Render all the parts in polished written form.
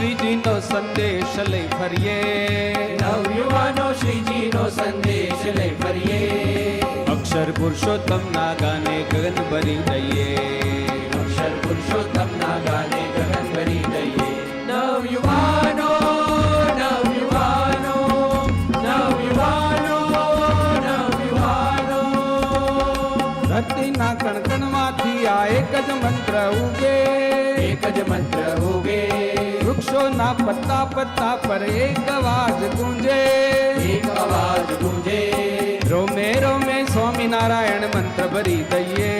શ્રીજીનો સંદેશ લઈ ફરીએ, નવયુવાનો શ્રીજીનો સંદેશ લઈ ફરીએ, અક્ષર પુરુષોત્તમના ગાને ગગન ભરી દઈએ, અક્ષર પુરુષોત્તમના ગાને ગગન ભરી દઈએ. નવયુવાનો નવયુવાનો નવયુવાનો નવયુવાનો, ધરતીના કણકણમાંથી આ એક જ મંત્ર ઉગે, એક જ મંત્ર ઉગે, વૃક્ષોના પત્તા પત્તા પર એક અવાજ ગુંજે, એક અવાજ ગુંજે, રોમે રોમે સ્વામિનારાયણ મંત્ર ભરી દઈએ,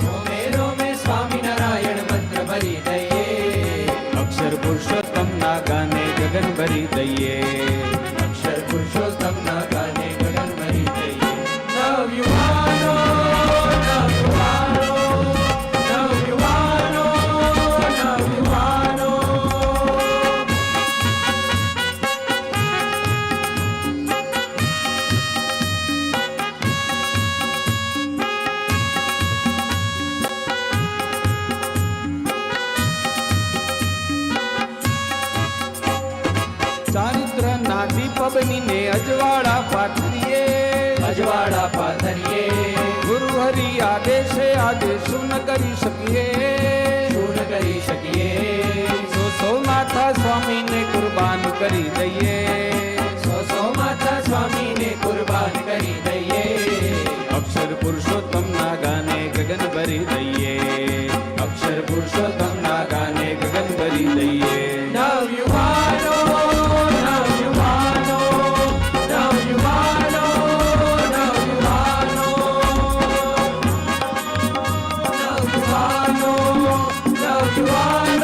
રોમે રોમે સ્વામિનારાયણ મંત્ર ભરી દઈએ, અક્ષર પુરુષોત્તમના ગાને ગગન ભરી દઈએ, અક્ષર પુરુષોત્તમના ગાને ગગન ભરી દઈએ. નવયુવાનો નવયુવાનો નવયુવાનો નવયુવાનો, ચારિત્રના દીપ બનીને અજવાળા પાથરીએ, અજવાળા પાથરીએ, ગુરુ હરિ આદેશે આજે શું ન કરી શકીએ, શું ન કરી શકીએ, સો માથા સ્વામીને કુરબાન કરી દઈએ, સો માતા સ્વામીને કુરબાન કરી દઈએ, અક્ષર પુરુષોત્તમના ગાને ગગન ભરી દઈએ, અક્ષર પુરુષોત્તમના ગાને ગગન ભરી દઈએ. નવયુવાનો નવયુવાનો નવયુવાનો નવયુવાનો નવયુવાનો નવયુવાનો